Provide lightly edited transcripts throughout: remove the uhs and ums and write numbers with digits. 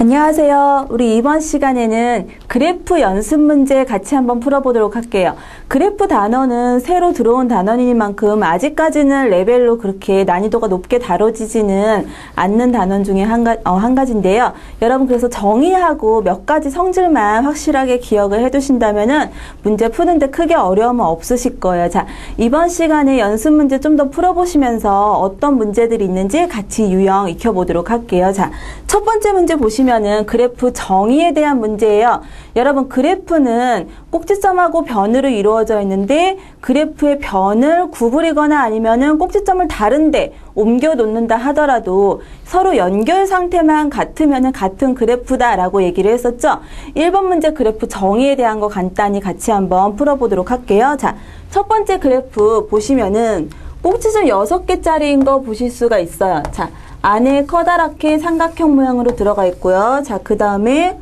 안녕하세요. 우리 이번 시간에는 그래프 연습 문제 같이 한번 풀어보도록 할게요. 그래프 단어는 새로 들어온 단어이니만큼 아직까지는 레벨로 그렇게 난이도가 높게 다뤄지지는 않는 단원 중에 한 가지인데요. 여러분 그래서 정의하고 몇 가지 성질만 확실하게 기억을 해두신다면은 문제 푸는데 크게 어려움은 없으실 거예요. 자, 이번 시간에 연습 문제 좀 더 풀어보시면서 어떤 문제들이 있는지 같이 유형 익혀보도록 할게요. 자, 첫 번째 문제 보시면은 그래프 정의에 대한 문제예요. 여러분 그래프는 꼭지점하고 변으로 이루어져 있는데 그래프의 변을 구부리거나 아니면은 꼭지점을 다른데 옮겨 놓는다 하더라도 서로 연결 상태만 같으면은 같은 그래프다라고 얘기를 했었죠. 1번 문제 그래프 정의에 대한 거 간단히 같이 한번 풀어보도록 할게요. 자, 첫 번째 그래프 보시면은 꼭지점 6개짜리인 거 보실 수가 있어요. 자, 안에 커다랗게 삼각형 모양으로 들어가 있고요. 자, 그 다음에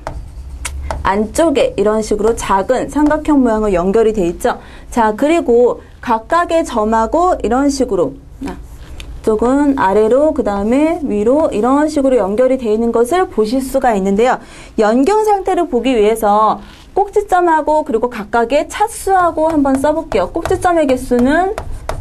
안쪽에 이런 식으로 작은 삼각형 모양으로 연결이 돼 있죠. 자, 그리고 각각의 점하고 이런 식으로 이쪽은 아래로 그 다음에 위로 이런 식으로 연결이 되어 있는 것을 보실 수가 있는데요. 연결 상태를 보기 위해서 꼭지점하고 그리고 각각의 차수하고 한번 써볼게요. 꼭지점의 개수는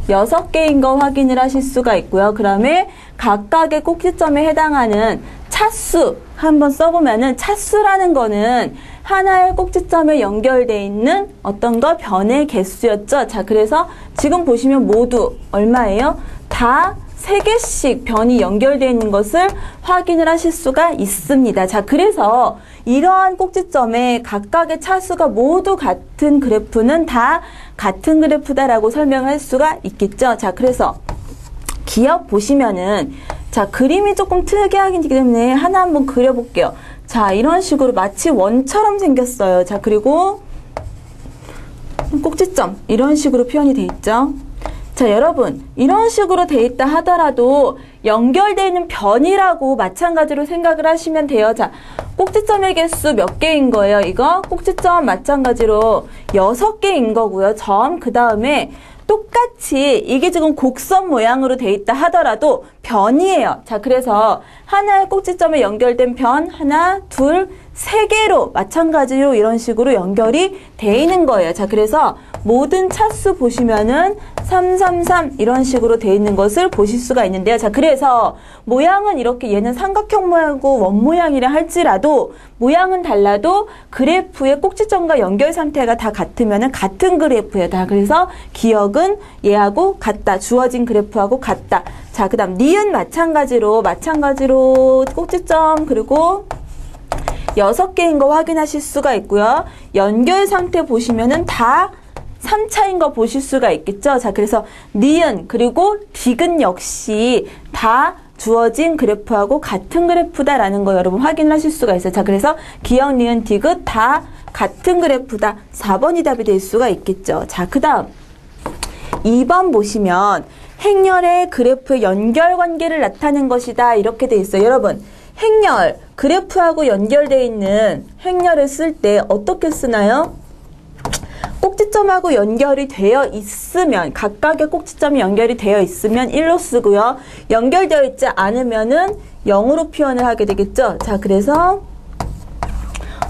6개인 거 확인을 하실 수가 있고요. 그 다음에 각각의 꼭지점에 해당하는 차수 한번 써보면은 차수라는 거는 하나의 꼭지점에 연결되어 있는 어떤 거 변의 개수였죠. 자, 그래서 지금 보시면 모두 얼마예요? 다 3개씩 변이 연결되어 있는 것을 확인을 하실 수가 있습니다. 자, 그래서 이러한 꼭지점에 각각의 차수가 모두 같은 그래프는 다 같은 그래프다라고 설명을 할 수가 있겠죠. 자, 그래서 기억 보시면은 자, 그림이 조금 특이하기 때문에 하나 한번 그려볼게요. 자, 이런 식으로 마치 원처럼 생겼어요. 자, 그리고 꼭지점 이런 식으로 표현이 돼 있죠. 자, 여러분 이런 식으로 돼 있다 하더라도 연결되어 있는 변이라고 마찬가지로 생각을 하시면 돼요. 자, 꼭지점의 개수 몇 개인 거예요? 이거 꼭지점 마찬가지로 6개인 거고요. 점 그 다음에 똑같이 이게 지금 곡선 모양으로 돼 있다 하더라도 변이에요. 자, 그래서 하나의 꼭지점에 연결된 변 하나, 둘, 3개로 마찬가지로 이런 식으로 연결이 돼 있는 거예요. 자, 그래서 모든 차수 보시면은 333 이런 식으로 돼 있는 것을 보실 수가 있는데요. 자, 그래서 모양은 이렇게 얘는 삼각형 모양이고 원 모양이라 할지라도 모양은 달라도 그래프의 꼭지점과 연결 상태가 다 같으면은 같은 그래프예요. 다 그래서 기억은 얘하고 같다. 주어진 그래프하고 같다. 자, 그 다음 니은 마찬가지로 꼭지점 그리고 6개인 거 확인하실 수가 있고요. 연결 상태 보시면은 다 3차인 거 보실 수가 있겠죠. 자, 그래서 니은 그리고 디귿 역시 다 주어진 그래프하고 같은 그래프다라는 거 여러분 확인하실 수가 있어요. 자, 그래서 기억, 니은, 디귿 다 같은 그래프다. 4번이 답이 될 수가 있겠죠. 자, 그 다음 2번 보시면 행렬의 그래프의 연결 관계를 나타낸 것이다. 이렇게 돼 있어요. 여러분 행렬, 그래프하고 연결되어 있는 행렬을 쓸 때 어떻게 쓰나요? 꼭지점하고 연결이 되어 있으면 각각의 꼭지점이 연결이 되어 있으면 1로 쓰고요. 연결되어 있지 않으면은 0으로 표현을 하게 되겠죠. 자, 그래서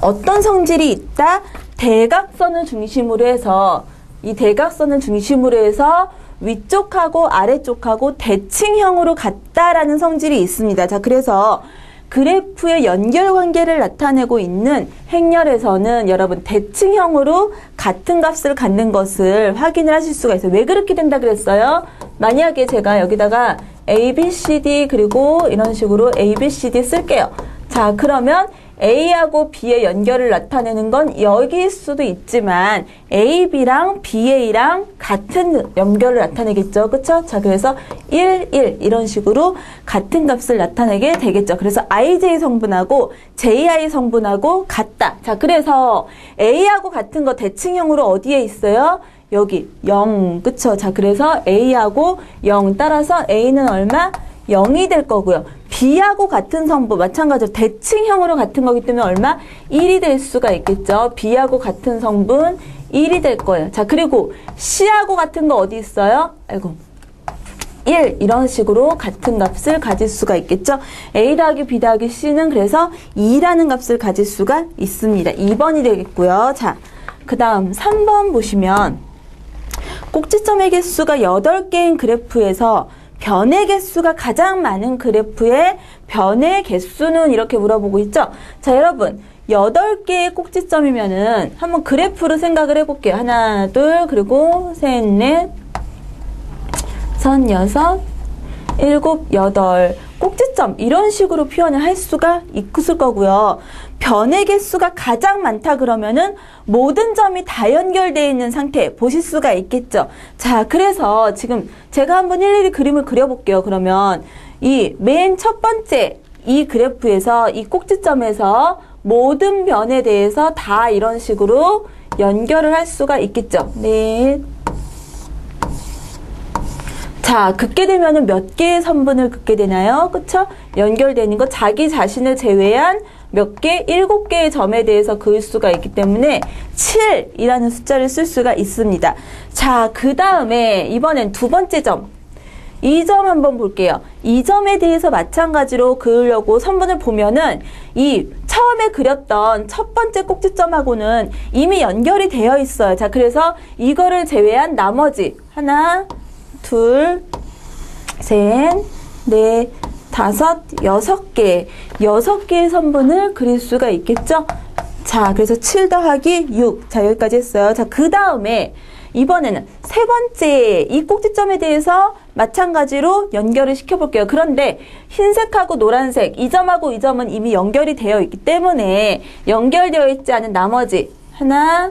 어떤 성질이 있다? 대각선을 중심으로 해서 이 대각선을 중심으로 해서 위쪽하고 아래쪽하고 대칭형으로 같다라는 성질이 있습니다. 자, 그래서 그래프의 연결 관계를 나타내고 있는 행렬에서는 여러분 대칭형으로 같은 값을 갖는 것을 확인을 하실 수가 있어요. 왜 그렇게 된다 그랬어요? 만약에 제가 여기다가 A, B, C, D 그리고 이런 식으로 A, B, C, D 쓸게요. 자, 그러면 A하고 B의 연결을 나타내는 건 여기일 수도 있지만 A, B랑 BA랑 같은 연결을 나타내겠죠. 그쵸? 자, 그래서 1, 1 이런 식으로 같은 값을 나타내게 되겠죠. 그래서 IJ 성분하고 JI 성분하고 같다. 자, 그래서 A하고 같은 거 대칭형으로 어디에 있어요? 여기 0. 그쵸? 자, 그래서 A하고 0 따라서 A는 얼마? 0이 될 거고요. B하고 같은 성분 마찬가지로 대칭형으로 같은 거기 때문에 얼마? 1이 될 수가 있겠죠. B하고 같은 성분 1이 될 거예요. 자, 그리고 C하고 같은 거 어디 있어요? 아이고. 1 이런 식으로 같은 값을 가질 수가 있겠죠. A 더하기 B 더하기 C는 그래서 2라는 값을 가질 수가 있습니다. 2번이 되겠고요. 자, 그 다음 3번 보시면 꼭지점의 개수가 8개인 그래프에서 변의 개수가 가장 많은 그래프의 변의 개수는 이렇게 물어보고 있죠. 자, 여러분 8개의 꼭지점이면은 한번 그래프로 생각을 해볼게요. 하나, 둘, 그리고 셋, 넷, 선, 여섯, 일곱, 여덟 꼭지점 이런 식으로 표현을 할 수가 있을 거고요. 변의 개수가 가장 많다 그러면은 모든 점이 다 연결되어 있는 상태 보실 수가 있겠죠. 자, 그래서 지금 제가 한번 일일이 그림을 그려볼게요. 그러면 이 맨 첫 번째 이 그래프에서 이 꼭지점에서 모든 변에 대해서 다 이런 식으로 연결을 할 수가 있겠죠. 네. 자, 긋게 되면은 몇 개의 선분을 긋게 되나요? 그쵸? 연결되는 거 자기 자신을 제외한 몇 개? 7개의 점에 대해서 그을 수가 있기 때문에 7이라는 숫자를 쓸 수가 있습니다. 자, 그 다음에 이번엔 두 번째 점. 이 점 한번 볼게요. 이 점에 대해서 마찬가지로 그으려고 선분을 보면은 이 처음에 그렸던 첫 번째 꼭지점하고는 이미 연결이 되어 있어요. 자, 그래서 이거를 제외한 나머지 하나, 둘, 셋, 넷, 다섯, 6개. 6개의 선분을 그릴 수가 있겠죠? 자, 그래서 7 더하기 6. 자, 여기까지 했어요. 자, 그 다음에 이번에는 세 번째 이 꼭지점에 대해서 마찬가지로 연결을 시켜볼게요. 그런데 흰색하고 노란색 이 점하고 이 점은 이미 연결이 되어 있기 때문에 연결되어 있지 않은 나머지 하나,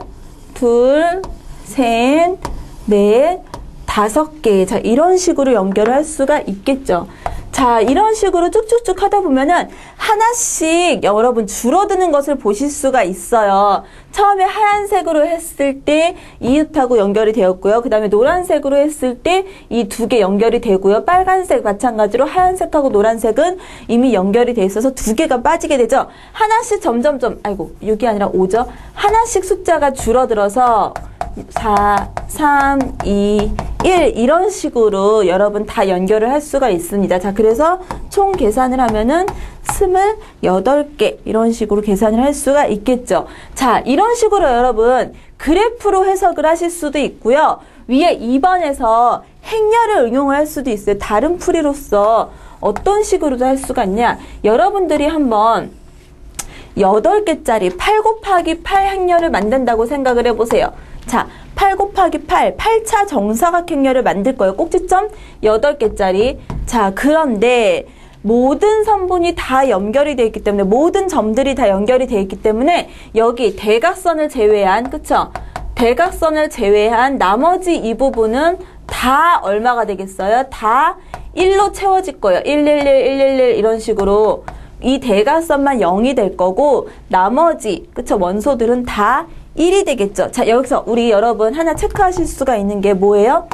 둘, 셋, 넷, 5개. 자, 이런 식으로 연결을 할 수가 있겠죠. 자, 이런 식으로 쭉쭉쭉 하다 보면은 하나씩 여러분 줄어드는 것을 보실 수가 있어요. 처음에 하얀색으로 했을 때 이웃하고 연결이 되었고요. 그 다음에 노란색으로 했을 때 이 두 개 연결이 되고요. 빨간색 마찬가지로 하얀색하고 노란색은 이미 연결이 돼 있어서 두 개가 빠지게 되죠. 하나씩 점점점, 아이고 6이 아니라 5죠. 하나씩 숫자가 줄어들어서 4, 3, 2, 1 이런 식으로 여러분 다 연결을 할 수가 있습니다. 자, 그래서 총 계산을 하면은 28개 이런 식으로 계산을 할 수가 있겠죠. 자, 이런 식으로 여러분 그래프로 해석을 하실 수도 있고요. 위에 2번에서 행렬을 응용을 할 수도 있어요. 다른 풀이로서 어떤 식으로도 할 수가 있냐. 여러분들이 한번 8개짜리 8 곱하기 8 행렬을 만든다고 생각을 해보세요. 자, 8 곱하기 8, 8차 정사각행렬을 만들 거예요. 꼭지점 8개짜리. 자, 그런데 모든 선분이 다 연결이 되어 있기 때문에 모든 점들이 다 연결이 되어 있기 때문에 여기 대각선을 제외한, 그쵸? 대각선을 제외한 나머지 이 부분은 다 얼마가 되겠어요? 다 1로 채워질 거예요. 111, 111 이런 식으로 이 대각선만 0이 될 거고 나머지, 그쵸? 원소들은 다 1이 되겠죠. 자, 여기서 우리 여러분 하나 체크하실 수가 있는 게 뭐예요?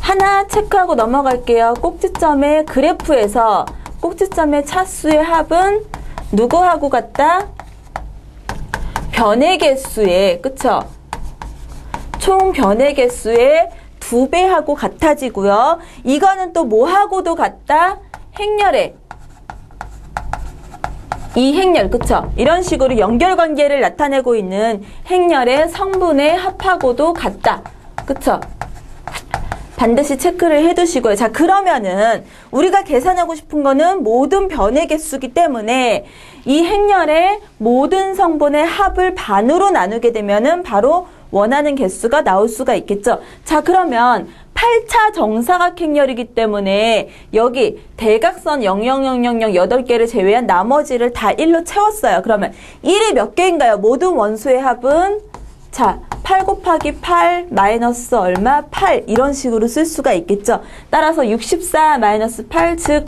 하나 체크하고 넘어갈게요. 꼭지점의 그래프에서 꼭지점의 차수의 합은 누구하고 같다? 변의 개수의, 그쵸? 총 변의 개수의 2배하고 같아지고요. 이거는 또 뭐하고도 같다? 행렬의 이 행렬, 그쵸? 이런 식으로 연결관계를 나타내고 있는 행렬의 성분의 합하고도 같다. 그쵸? 반드시 체크를 해두시고요. 자, 그러면은 우리가 계산하고 싶은 거는 모든 변의 개수기 때문에 이 행렬의 모든 성분의 합을 반으로 나누게 되면은 바로 원하는 개수가 나올 수가 있겠죠. 자, 그러면 8차 정사각행렬이기 때문에 여기 대각선 00000 8개를 제외한 나머지를 다 1로 채웠어요. 그러면 1이 몇 개인가요? 모든 원소의 합은 자, 8 곱하기 8 마이너스 얼마? 8 이런 식으로 쓸 수가 있겠죠. 따라서 64 마이너스 8 즉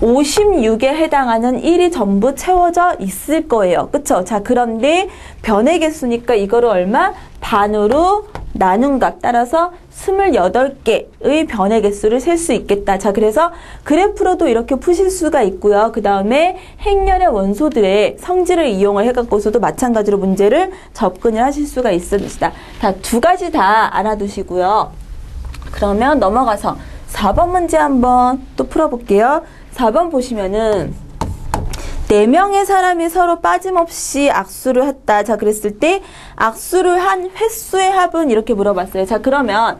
56에 해당하는 1이 전부 채워져 있을 거예요. 그쵸? 자, 그런데 변의 개수니까 이거를 얼마? 반으로 나눈 값 따라서 28개의 변의 개수를 셀 수 있겠다. 자, 그래서 그래프로도 이렇게 푸실 수가 있고요. 그 다음에 행렬의 원소들의 성질을 이용을 해갖고서도 마찬가지로 문제를 접근을 하실 수가 있습니다. 다 두 가지 다 알아두시고요. 그러면 넘어가서 4번 문제 한번 또 풀어볼게요. 4번 보시면은 4명의 사람이 서로 빠짐없이 악수를 했다. 자, 그랬을 때 악수를 한 횟수의 합은 이렇게 물어봤어요. 자, 그러면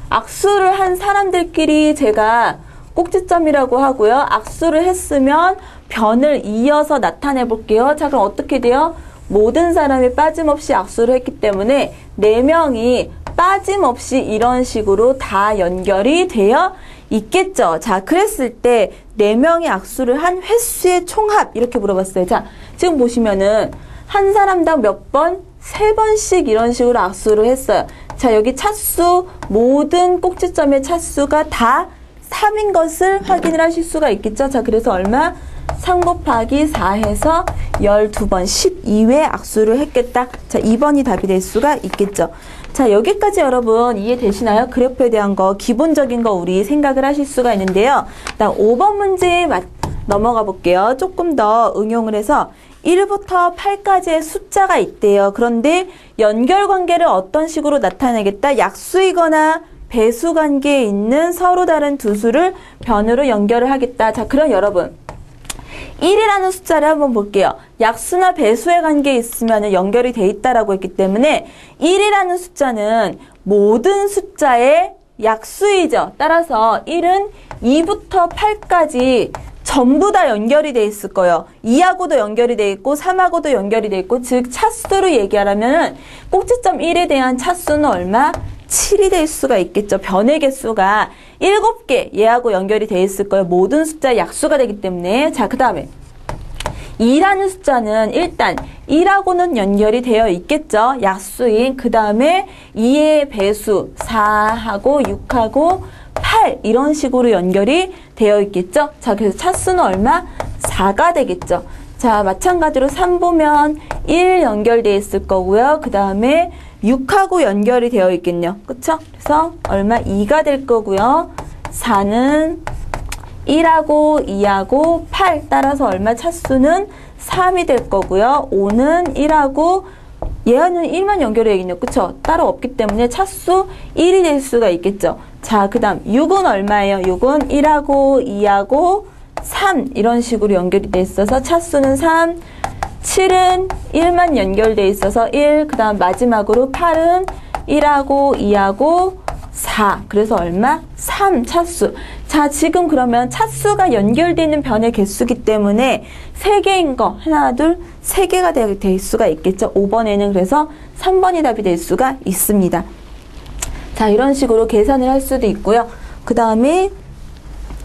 악수를 한 사람들끼리 제가 꼭지점이라고 하고요. 악수를 했으면 변을 이어서 나타내 볼게요. 자, 그럼 어떻게 돼요? 모든 사람이 빠짐없이 악수를 했기 때문에 4명이 빠짐없이 이런 식으로 다 연결이 되어 있겠죠. 자, 그랬을 때 4명이 악수를 한 횟수의 총합 이렇게 물어봤어요. 자, 지금 보시면은 한 사람당 몇 번? 3번씩 이런 식으로 악수를 했어요. 자, 여기 차수, 모든 꼭지점의 차수가 다 3인 것을 확인을 하실 수가 있겠죠. 자, 그래서 얼마? 3 곱하기 4 해서 12번, 12회 악수를 했겠다. 자, 2번이 답이 될 수가 있겠죠. 자, 여기까지 여러분 이해되시나요? 그래프에 대한 거, 기본적인 거 우리 생각을 하실 수가 있는데요. 다음 5번 문제에 넘어가 볼게요. 조금 더 응용을 해서 1부터 8까지의 숫자가 있대요. 그런데 연결관계를 어떤 식으로 나타내겠다? 약수이거나 배수 관계에 있는 서로 다른 두 수를 변으로 연결을 하겠다. 자, 그럼 여러분 1이라는 숫자를 한번 볼게요. 약수나 배수의 관계에 있으면 연결이 돼 있다라고 했기 때문에 1이라는 숫자는 모든 숫자의 약수이죠. 따라서 1은 2부터 8까지 전부 다 연결이 돼 있을 거예요. 2하고도 연결이 돼 있고 3하고도 연결이 돼 있고, 즉 차수로 얘기하라면 꼭지점 1에 대한 차수는 얼마? 7이 될 수가 있겠죠. 변의 개수가 7개 얘하고 연결이 돼 있을 거예요. 모든 숫자의 약수가 되기 때문에. 자, 그 다음에 2라는 숫자는 일단 1하고는 연결이 되어 있겠죠. 약수인. 그 다음에 2의 배수 4하고 6하고 8 이런 식으로 연결이 되어 있겠죠. 자, 그래서 차수는 얼마? 4가 되겠죠. 자, 마찬가지로 3 보면 1 연결되어 있을 거고요. 그 다음에 6하고 연결이 되어 있겠네요. 그쵸? 그래서 얼마? 2가 될 거고요. 4는 1하고 2하고 8 따라서 얼마? 차수는 3이 될 거고요. 5는 1하고 얘는 1만 연결해 있네요. 그쵸? 따로 없기 때문에 차수 1이 될 수가 있겠죠. 자, 그 다음 6은 얼마예요? 6은 1하고 2하고 3 이런 식으로 연결이 돼 있어서 차수는 3. 7은 1만 연결돼 있어서 1. 그 다음 마지막으로 8은 1하고 2하고 4. 그래서 얼마? 3 차수. 자, 지금 그러면 차수가 연결되어 있는 변의 개수기 때문에 3개인 거 하나, 둘, 3개가 될 수가 있겠죠. 5번에는 그래서 3번이 답이 될 수가 있습니다. 자, 이런 식으로 계산을 할 수도 있고요. 그 다음에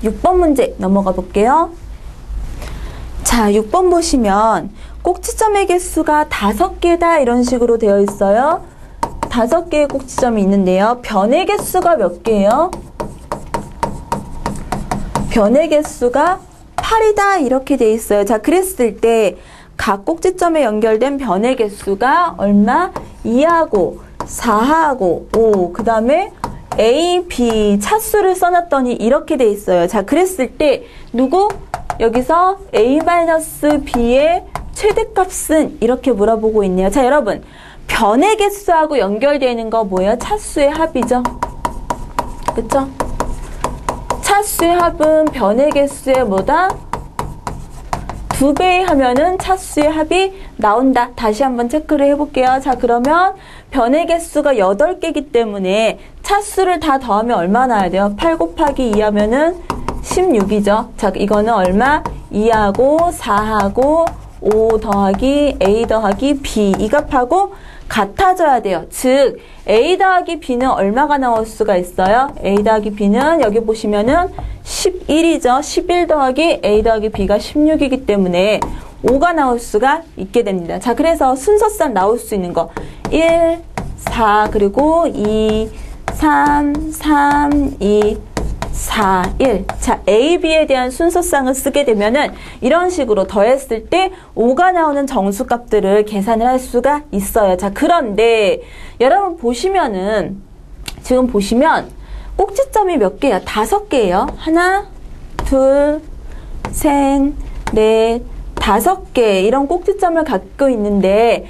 6번 문제 넘어가 볼게요. 자, 6번 보시면 꼭지점의 개수가 5개다 이런 식으로 되어 있어요. 5개의 꼭지점이 있는데요. 변의 개수가 몇 개예요? 변의 개수가 8이다 이렇게 되어 있어요. 자, 그랬을 때 각 꼭지점에 연결된 변의 개수가 얼마? 2하고 4하고 5. 그 다음에 A, B 차수를 써놨더니 이렇게 돼 있어요. 자, 그랬을 때 누구? 여기서 A-B의 최대값은 이렇게 물어보고 있네요. 자, 여러분 변의 개수하고 연결되어 있는 거 뭐예요? 차수의 합이죠. 그쵸? 차수의 합은 변의 개수의 뭐다? 2배 하면은 차수의 합이 나온다. 다시 한번 체크를 해볼게요. 자, 그러면 변의 개수가 8개이기 때문에 차수를 다 더하면 얼마 나야 돼요? 8 곱하기 2 하면은 16이죠. 자, 이거는 얼마? 2하고 4하고 5 더하기 A 더하기 B 이 값하고 같아져야 돼요. 즉 A 더하기 B는 얼마가 나올 수가 있어요? A 더하기 B는 여기 보시면은 11이죠. 11 더하기 A 더하기 B가 16이기 때문에 5가 나올 수가 있게 됩니다. 자, 그래서 순서상 나올 수 있는 거 1, 4 그리고 2, 3, 3, 2 4, 1. 자, A, B에 대한 순서상을 쓰게 되면은 이런 식으로 더했을 때 5가 나오는 정수값들을 계산을 할 수가 있어요. 자, 그런데 여러분 보시면은 지금 보시면 꼭지점이 몇 개야? 5개예요. 하나, 둘, 셋, 넷, 5개 이런 꼭지점을 갖고 있는데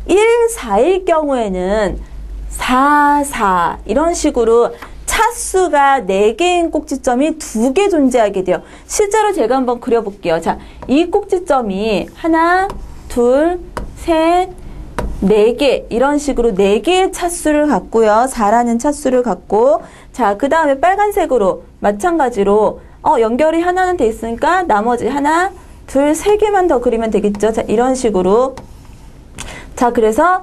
1, 4일 경우에는 4, 4 이런 식으로 차수가 4개인 꼭지점이 2개 존재하게 돼요. 실제로 제가 한번 그려볼게요. 자, 이 꼭지점이 하나, 둘, 셋, 4개 이런 식으로 4개의 차수를 갖고요. 4라는 차수를 갖고 자, 그 다음에 빨간색으로 마찬가지로 연결이 하나는 돼 있으니까 나머지 하나, 둘, 3개만 더 그리면 되겠죠. 자, 이런 식으로 자, 그래서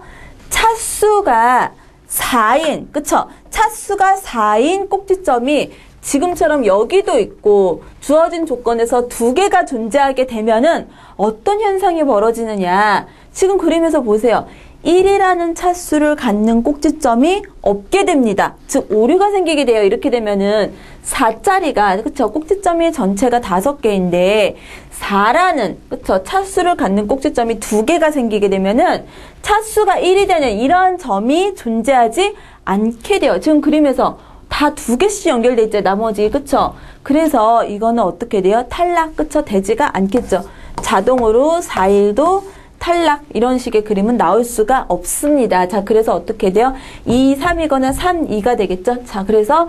차수가 4인, 그쵸? 차수가 4인 꼭지점이 지금처럼 여기도 있고 주어진 조건에서 2개가 존재하게 되면은 어떤 현상이 벌어지느냐. 지금 그림에서 보세요. 1이라는 차수를 갖는 꼭지점이 없게 됩니다. 즉 오류가 생기게 돼요. 이렇게 되면은 4짜리가 그쵸? 꼭지점이 전체가 5개인데 4라는 그쵸? 차수를 갖는 꼭지점이 2개가 생기게 되면은 차수가 1이 되는 이런 점이 존재하지 않게 돼요. 지금 그림에서 다 2개씩 연결돼 있죠. 나머지 그쵸? 그래서 이거는 어떻게 돼요? 탈락 그쵸? 되지가 않겠죠. 자동으로 4일도 탈락 이런 식의 그림은 나올 수가 없습니다. 자, 그래서 어떻게 돼요? 2, 3이거나 3, 2가 되겠죠? 자, 그래서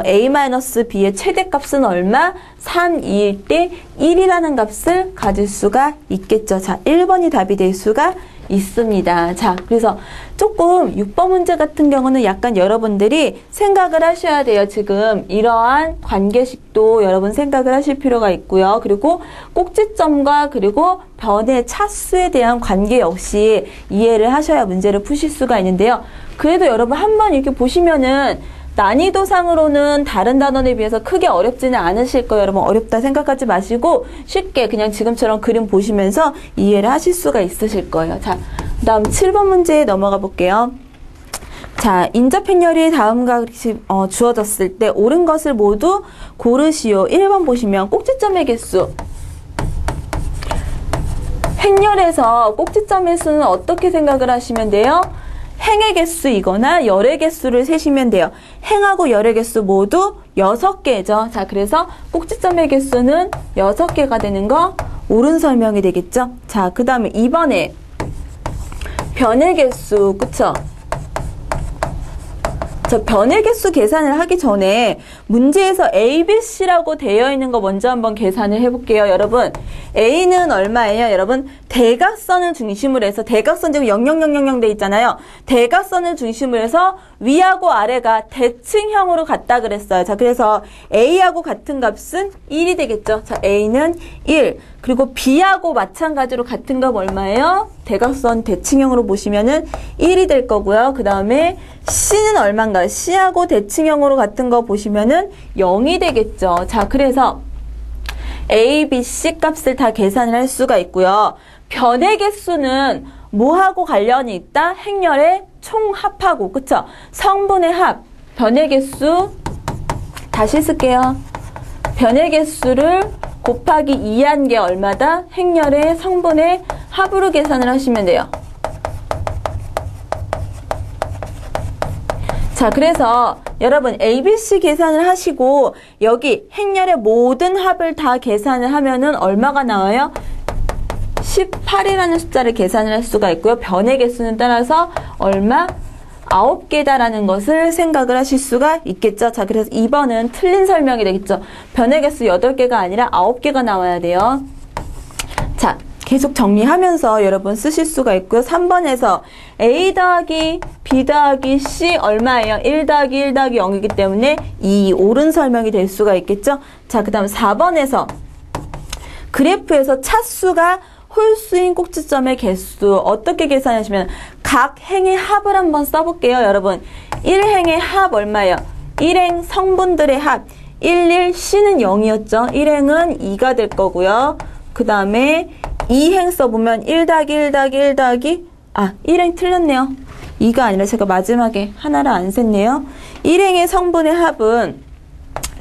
A-B의 최대값은 얼마? 3, 2일 때 1이라는 값을 가질 수가 있겠죠. 자, 1번이 답이 될 수가 있습니다. 자, 그래서 조금 6번 문제 같은 경우는 약간 여러분들이 생각을 하셔야 돼요. 지금 이러한 관계식도 여러분 생각을 하실 필요가 있고요. 그리고 꼭지점과 그리고 변의 차수에 대한 관계 역시 이해를 하셔야 문제를 푸실 수가 있는데요. 그래도 여러분 한번 이렇게 보시면은 난이도상으로는 다른 단원에 비해서 크게 어렵지는 않으실 거예요. 여러분 어렵다 생각하지 마시고 쉽게 그냥 지금처럼 그림 보시면서 이해를 하실 수가 있으실 거예요. 자, 그 다음 7번 문제에 넘어가 볼게요. 자, 인접 행렬이 다음과 같이 주어졌을 때 옳은 것을 모두 고르시오. 1번 보시면 꼭지점의 개수. 행렬에서 꼭지점의 수는 어떻게 생각을 하시면 돼요? 행의 개수이거나 열의 개수를 세시면 돼요. 행하고 열의 개수 모두 6개죠. 자, 그래서 꼭지점의 개수는 6개가 되는 거 옳은 설명이 되겠죠. 자, 그 다음에 2번에 변의 개수, 그쵸? 자, 변의 개수 계산을 하기 전에 문제에서 A, B, C라고 되어 있는 거 먼저 한번 계산을 해볼게요. 여러분, A는 얼마예요? 여러분, 대각선을 중심으로 해서 대각선 지금 0,0,0,0 돼 있잖아요. 대각선을 중심으로 해서 위하고 아래가 대칭형으로 같다 그랬어요. 자, 그래서 A하고 같은 값은 1이 되겠죠. 자, A는 1. 그리고 B하고 마찬가지로 같은 값 얼마예요? 대각선 대칭형으로 보시면은 1이 될 거고요. 그 다음에 C는 얼마인가요? C하고 대칭형으로 같은 거 보시면은 0이 되겠죠. 자, 그래서 A, B, C 값을 다 계산을 할 수가 있고요. 변의 개수는 뭐하고 관련이 있다? 행렬의 총합하고, 그쵸? 성분의 합, 변의 개수, 다시 쓸게요. 변의 개수를 곱하기 2한 게 얼마다? 행렬의 성분의 합으로 계산을 하시면 돼요. 자, 그래서 여러분 ABC 계산을 하시고 여기 행렬의 모든 합을 다 계산을 하면은 얼마가 나와요? 18이라는 숫자를 계산을 할 수가 있고요. 변의 개수는 따라서 얼마? 9개다라는 것을 생각을 하실 수가 있겠죠. 자, 그래서 2번은 틀린 설명이 되겠죠. 변의 개수 8개가 아니라 9개가 나와야 돼요. 자, 계속 정리하면서 여러분 쓰실 수가 있고요. 3번에서 A 더하기 B 더하기 C 얼마예요? 1 더하기 1 더하기 0이기 때문에 이 옳은 설명이 될 수가 있겠죠. 자, 그 다음 4번에서 그래프에서 차수가 홀수인 꼭지점의 개수 어떻게 계산하시면 각 행의 합을 한번 써볼게요. 여러분 1행의 합 얼마예요? 1행 성분들의 합 1, C는 0이었죠. 1행은 2가 될 거고요. 그 다음에 2행 써보면 1 더하기 1 더하기 1 더하기 1행 틀렸네요. 2가 아니라 제가 마지막에 하나를 안 셌네요. 1행의 성분의 합은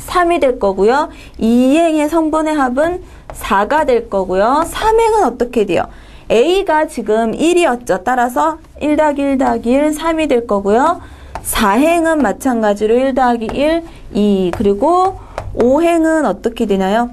3이 될 거고요. 2행의 성분의 합은 4가 될 거고요. 3행은 어떻게 돼요? A가 지금 1이었죠. 따라서 1 더하기 1 더하기 1, 3이 될 거고요. 4행은 마찬가지로 1 더하기 1, 2. 그리고 5행은 어떻게 되나요?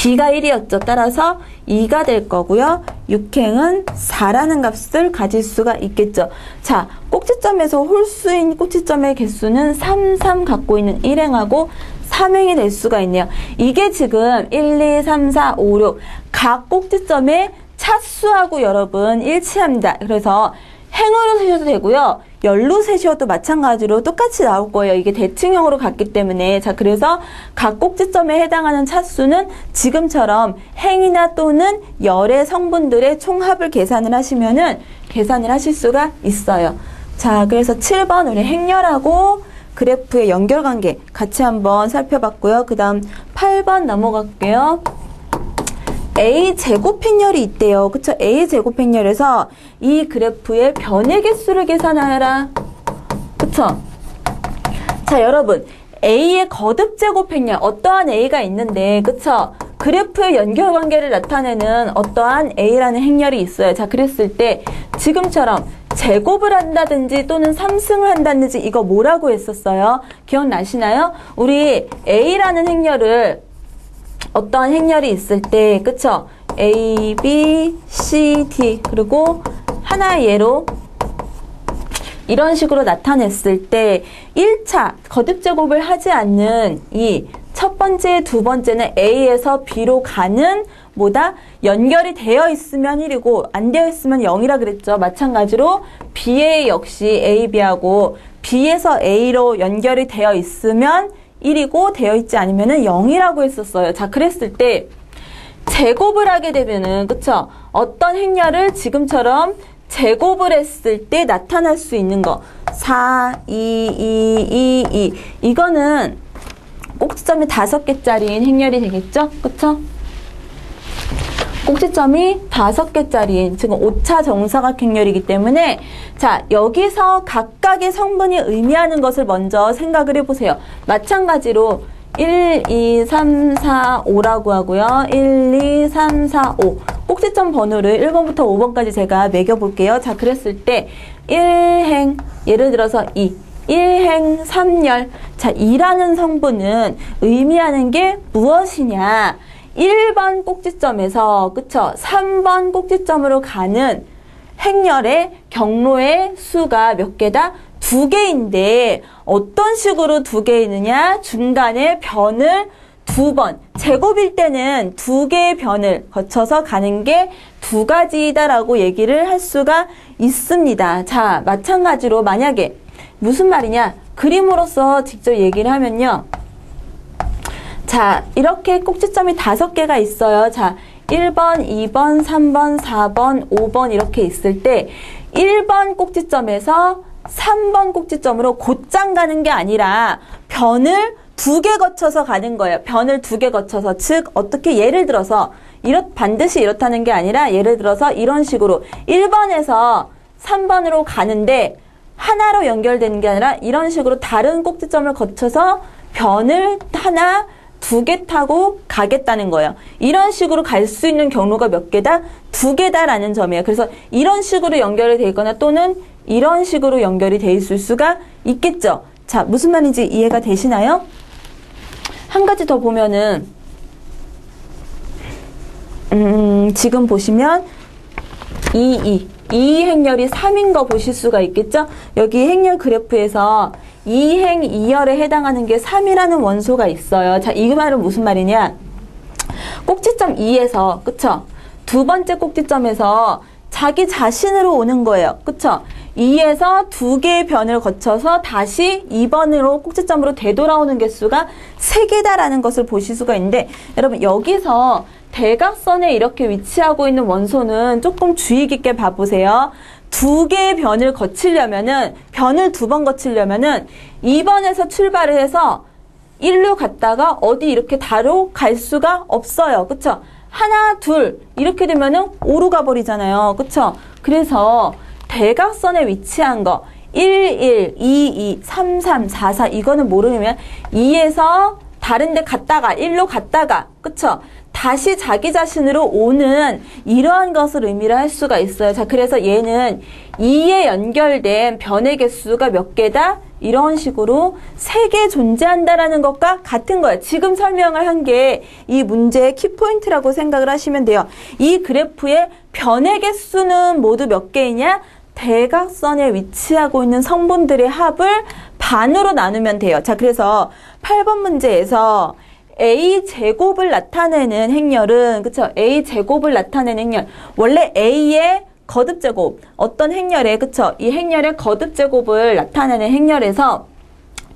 b가 1이었죠. 따라서 2가 될 거고요. 6행은 4라는 값을 가질 수가 있겠죠. 자, 꼭지점에서 홀수인 꼭지점의 개수는 3, 3 갖고 있는 1행하고 3행이 될 수가 있네요. 이게 지금 1, 2, 3, 4, 5, 6 각 꼭지점의 차수하고 여러분 일치합니다. 그래서 행으로 세셔도 되고요. 열로 세셔도 마찬가지로 똑같이 나올 거예요. 이게 대칭형으로 갔기 때문에. 자, 그래서 각 꼭지점에 해당하는 차수는 지금처럼 행이나 또는 열의 성분들의 총합을 계산을 하시면은 계산을 하실 수가 있어요. 자, 그래서 7번 우리 행렬하고 그래프의 연결관계 같이 한번 살펴봤고요. 그 다음 8번 넘어갈게요. A제곱 행렬이 있대요. 그쵸? A제곱 행렬에서 이 그래프의 변의 개수를 계산하여라. 그쵸? 자, 여러분. A의 거듭제곱 행렬, 어떠한 A가 있는데, 그쵸? 그래프의 연결관계를 나타내는 어떠한 A라는 행렬이 있어요. 자, 그랬을 때, 지금처럼 제곱을 한다든지 또는 3승을 한다든지 이거 뭐라고 했었어요? 기억나시나요? 우리 A라는 행렬을 어떠한 행렬이 있을 때, 그쵸? A, B, C, D 그리고 하나의 예로 이런 식으로 나타냈을 때 1차 거듭제곱을 하지 않는 이 첫 번째, 두 번째는 A에서 B로 가는 뭐다? 연결이 되어 있으면 1이고 안 되어 있으면 0이라 그랬죠. 마찬가지로 B에 역시 A, B하고 B에서 A로 연결이 되어 있으면 1이고 되어 있지 않으면은 0이라고 했었어요. 자, 그랬을 때 제곱을 하게 되면은 그쵸? 어떤 행렬을 지금처럼 제곱을 했을 때 나타날 수 있는 거 4, 2, 2, 2, 2 이거는 꼭지점이 5개짜리인 행렬이 되겠죠? 그쵸? 꼭지점이 5개짜리인 지금 5차 정사각행렬이기 때문에 자, 여기서 각각의 성분이 의미하는 것을 먼저 생각을 해보세요. 마찬가지로 1, 2, 3, 4, 5라고 하고요. 1, 2, 3, 4, 5 꼭지점 번호를 1번부터 5번까지 제가 매겨볼게요. 자, 그랬을 때 1행 예를 들어서 2 1행 3열 자, 2라는 성분은 의미하는 게 무엇이냐 1번 꼭지점에서 그쵸 3번 꼭지점으로 가는 행렬의 경로의 수가 몇 개다? 2개인데 어떤 식으로 2개이느냐 중간에 변을 2번 제곱일 때는 2개의 변을 거쳐서 가는 게 2가지이다 라고 얘기를 할 수가 있습니다. 자, 마찬가지로 만약에 무슨 말이냐 그림으로서 직접 얘기를 하면요 자, 이렇게 꼭지점이 5개가 있어요. 자, 1번, 2번, 3번, 4번, 5번 이렇게 있을 때 1번 꼭지점에서 3번 꼭지점으로 곧장 가는 게 아니라 변을 2개 거쳐서 가는 거예요. 변을 2개 거쳐서 즉 어떻게 예를 들어서 반드시 이렇다는 게 아니라 예를 들어서 이런 식으로 1번에서 3번으로 가는데 하나로 연결되는 게 아니라 이런 식으로 다른 꼭지점을 거쳐서 변을 하나 2개 타고 가겠다는 거예요. 이런 식으로 갈 수 있는 경로가 몇 개다? 2개다라는 점이에요. 그래서 이런 식으로 연결이 돼 있거나 또는 이런 식으로 연결이 돼 있을 수가 있겠죠. 자, 무슨 말인지 이해가 되시나요? 한 가지 더 보면은 지금 보시면 2 행렬이 3인 거 보실 수가 있겠죠? 여기 행렬 그래프에서 2행 2열에 해당하는 게 3이라는 원소가 있어요. 자, 이 말은 무슨 말이냐? 꼭지점 2에서, 그쵸? 두 번째 꼭지점에서 자기 자신으로 오는 거예요. 그쵸? 2에서 2개의 변을 거쳐서 다시 2번으로 꼭지점으로 되돌아오는 개수가 3개다라는 것을 보실 수가 있는데, 여러분, 여기서 대각선에 이렇게 위치하고 있는 원소는 조금 주의 깊게 봐보세요. 2개의 변을 거치려면은, 변을 2번 거치려면은 2번에서 출발을 해서 1로 갔다가 어디 이렇게 다로 갈 수가 없어요. 그쵸? 하나, 둘 이렇게 되면은 5로 가버리잖아요. 그쵸? 그래서 대각선에 위치한 거 1, 1, 2, 2, 3, 3, 4, 4 이거는 모르면 2에서 다른 데 갔다가, 일로 갔다가, 그쵸? 다시 자기 자신으로 오는 이러한 것을 의미를 할 수가 있어요. 자, 그래서 얘는 2에 연결된 변의 개수가 몇 개다? 이런 식으로 3개 존재한다라는 것과 같은 거예요. 지금 설명을 한 게 이 문제의 키포인트라고 생각을 하시면 돼요. 이 그래프의 변의 개수는 모두 몇 개이냐? 대각선에 위치하고 있는 성분들의 합을 반으로 나누면 돼요. 자, 그래서 8번 문제에서 A제곱을 나타내는 행렬은, 그쵸? A제곱을 나타내는 행렬. 원래 A의 거듭제곱, 어떤 행렬에, 그쵸? 이 행렬의 거듭제곱을 나타내는 행렬에서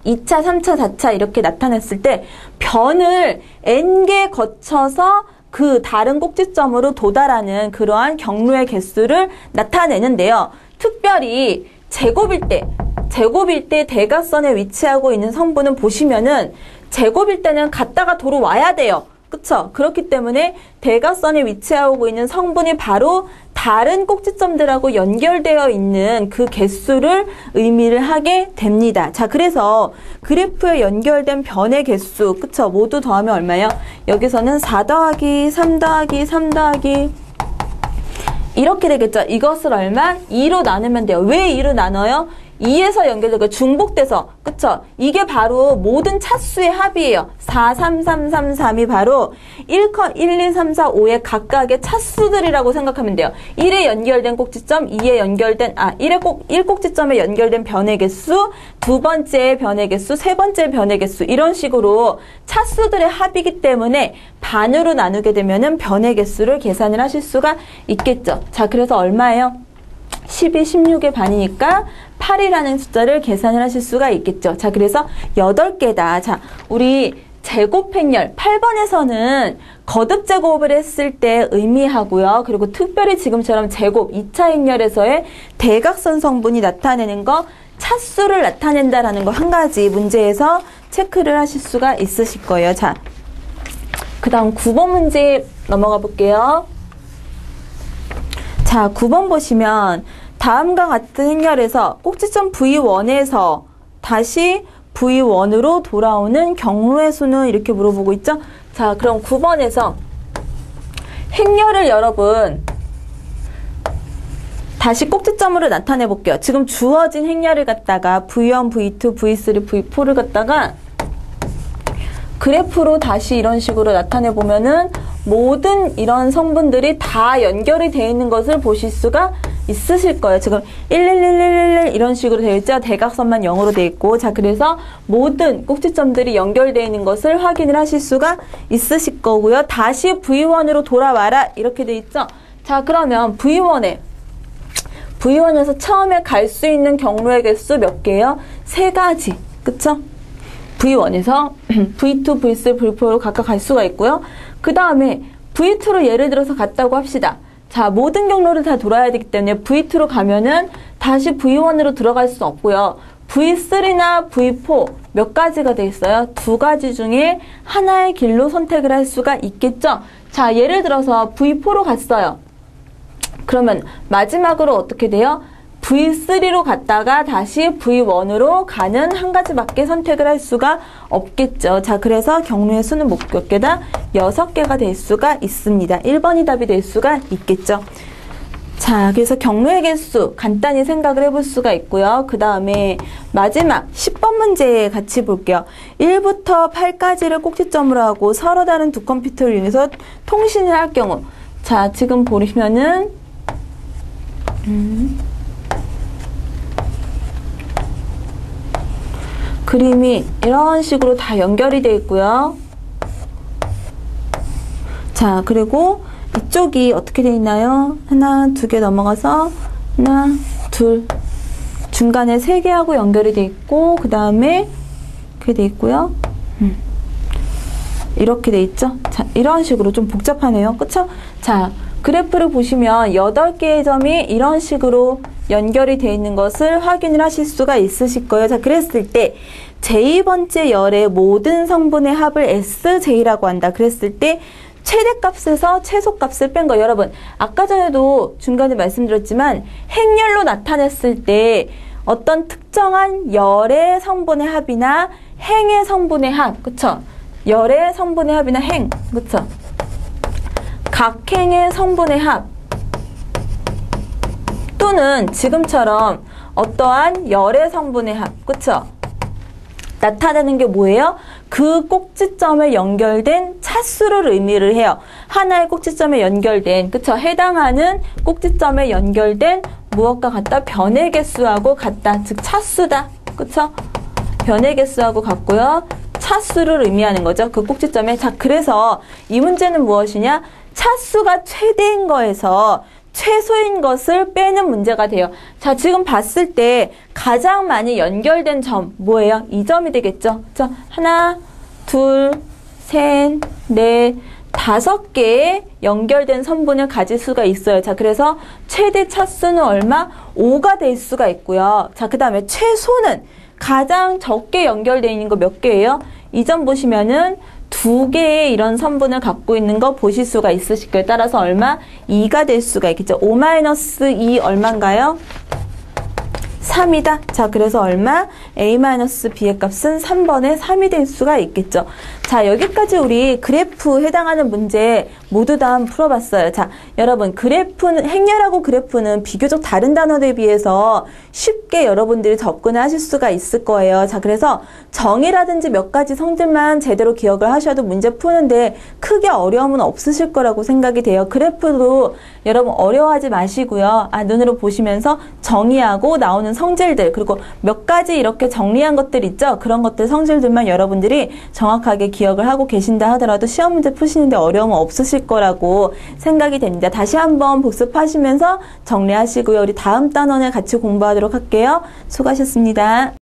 2차, 3차, 4차 이렇게 나타냈을 때 변을 n개 거쳐서 그 다른 꼭지점으로 도달하는 그러한 경로의 개수를 나타내는데요. 특별히 제곱일 때 대각선에 위치하고 있는 성분은 보시면은 제곱일 때는 갔다가 도로 와야 돼요. 그쵸? 그렇기 때문에 대각선에 위치하고 있는 성분이 바로 다른 꼭지점들하고 연결되어 있는 그 개수를 의미를 하게 됩니다. 자, 그래서 그래프에 연결된 변의 개수, 그쵸? 모두 더하면 얼마예요? 여기서는 4 더하기 3 더하기 3 더하기 이렇게 되겠죠? 이것을 얼마? 2로 나누면 돼요. 왜 2로 나눠요? 2에서 연결되고 중복돼서, 그쵸? 이게 바로 모든 차수의 합이에요. 4, 3, 3, 3, 3이 바로 1, 2, 3, 4, 5의 각각의 차수들이라고 생각하면 돼요. 1에 연결된 꼭지점, 2에 연결된, 1꼭지점에 연결된 변의 개수, 두 번째 변의 개수, 세 번째 변의 개수, 이런 식으로 차수들의 합이기 때문에 반으로 나누게 되면은 변의 개수를 계산을 하실 수가 있겠죠. 자, 그래서 얼마예요? 12, 16의 반이니까 8이라는 숫자를 계산을 하실 수가 있겠죠. 자, 그래서 8개다. 자, 우리 제곱행렬 8번에서는 거듭제곱을 했을 때 의미하고요. 그리고 특별히 지금처럼 제곱 2차 행렬에서의 대각선 성분이 나타내는 거, 차수를 나타낸다라는 거 한 가지 문제에서 체크를 하실 수가 있으실 거예요. 자, 그 다음 9번 문제 넘어가 볼게요. 자, 9번 보시면 다음과 같은 행렬에서 꼭지점 V1에서 다시 V1으로 돌아오는 경로의 수는 이렇게 물어보고 있죠? 자, 그럼 9번에서 행렬을 여러분 다시 꼭지점으로 나타내 볼게요. 지금 주어진 행렬을 갖다가 V1, V2, V3, V4를 갖다가 그래프로 다시 이런 식으로 나타내 보면은 모든 이런 성분들이 다 연결이 되어 있는 것을 보실 수가 있으실 거예요. 지금 11111 이런 식으로 되어 있죠. 대각선만 0으로 되어 있고, 자, 그래서 모든 꼭지점들이 연결되어 있는 것을 확인을 하실 수가 있으실 거고요. 다시 V1으로 돌아와라 이렇게 되어 있죠. 자, 그러면 V1에서 처음에 갈 수 있는 경로의 개수 몇 개예요? 3가지. 그쵸? V1에서 V2, V3, V4로 각각 갈 수가 있고요. 그 다음에 V2로 예를 들어서 갔다고 합시다. 자, 모든 경로를 다 돌아야 되기 때문에 V2로 가면은 다시 V1으로 들어갈 수 없고요. V3나 V4 몇 가지가 돼 있어요? 2가지 중에 하나의 길로 선택을 할 수가 있겠죠? 자, 예를 들어서 V4로 갔어요. 그러면 마지막으로 어떻게 돼요? V3로 갔다가 다시 V1으로 가는 한 가지밖에 선택을 할 수가 없겠죠. 자, 그래서 경로의 수는 몇 개다? 6개가 될 수가 있습니다. 1번이 답이 될 수가 있겠죠. 자, 그래서 경로의 개수 간단히 생각을 해볼 수가 있고요. 그 다음에 마지막 10번 문제 같이 볼게요. 1부터 8까지를 꼭지점으로 하고 서로 다른 두 컴퓨터를 이용해서 통신을 할 경우, 자, 지금 보시면은 그림이 이런 식으로 다 연결이 되어 있고요. 자, 그리고 이쪽이 어떻게 되어 있나요? 하나, 2개 넘어가서 하나, 둘, 중간에 3개하고 연결이 되어 있고, 그 다음에 이렇게 되어 있고요. 이렇게 되어 있죠? 자, 이런 식으로 좀 복잡하네요. 그쵸? 자, 그래프를 보시면 8개의 점이 이런 식으로 연결이 되어 있는 것을 확인을 하실 수가 있으실 거예요. 자, 그랬을 때 j 번째 열의 모든 성분의 합을 SJ라고 한다. 그랬을 때 최대값에서 최소값을 뺀 거예요. 여러분, 아까 전에도 중간에 말씀드렸지만 행렬로 나타냈을 때 어떤 특정한 열의 성분의 합이나 행의 성분의 합, 그쵸? 열의 성분의 합이나 행, 그쵸? 각행의 성분의 합 또는 지금처럼 어떠한 열의 성분의 합, 그쵸? 나타나는 게 뭐예요? 그 꼭지점에 연결된 차수를 의미를 해요. 하나의 꼭지점에 연결된, 그쵸? 해당하는 꼭지점에 연결된 무엇과 같다? 변의 개수하고 같다. 즉 차수다. 그쵸? 변의 개수하고 같고요. 차수를 의미하는 거죠. 그 꼭지점에. 자, 그래서 이 문제는 무엇이냐? 차수가 최대인 거에서 최소인 것을 빼는 문제가 돼요. 자, 지금 봤을 때 가장 많이 연결된 점 뭐예요? 이 점이 되겠죠. 자, 하나, 둘, 셋, 넷, 5개의 연결된 성분을 가질 수가 있어요. 자, 그래서 최대 차수는 얼마? 5가 될 수가 있고요. 자, 그 다음에 최소는 가장 적게 연결되어 있는 거 몇 개예요? 이 점 보시면은 2개의 이런 성분을 갖고 있는 거 보실 수가 있으실 거예요. 따라서 얼마? 2가 될 수가 있겠죠. 5-2 얼마인가요? 3이다. 자, 그래서 얼마? A-B의 값은 3번에 3이 될 수가 있겠죠. 자, 여기까지 우리 그래프 해당하는 문제 모두 다 풀어봤어요. 자, 여러분, 그래프는, 행렬하고 그래프는 비교적 다른 단어들에 비해서 쉽게 여러분들이 접근을 하실 수가 있을 거예요. 자, 그래서 정의라든지 몇 가지 성질만 제대로 기억을 하셔도 문제 푸는데 크게 어려움은 없으실 거라고 생각이 돼요. 그래프도 여러분 어려워하지 마시고요. 눈으로 보시면서 정의하고 나오는 성질들, 그리고 몇 가지 이렇게 정리한 것들 있죠? 그런 것들 성질들만 여러분들이 정확하게 기억을 하고 계신다 하더라도 시험 문제 푸시는데 어려움은 없으실 거라고 생각이 됩니다. 다시 한번 복습하시면서 정리하시고요. 우리 다음 단원을 같이 공부하도록 할게요. 수고하셨습니다.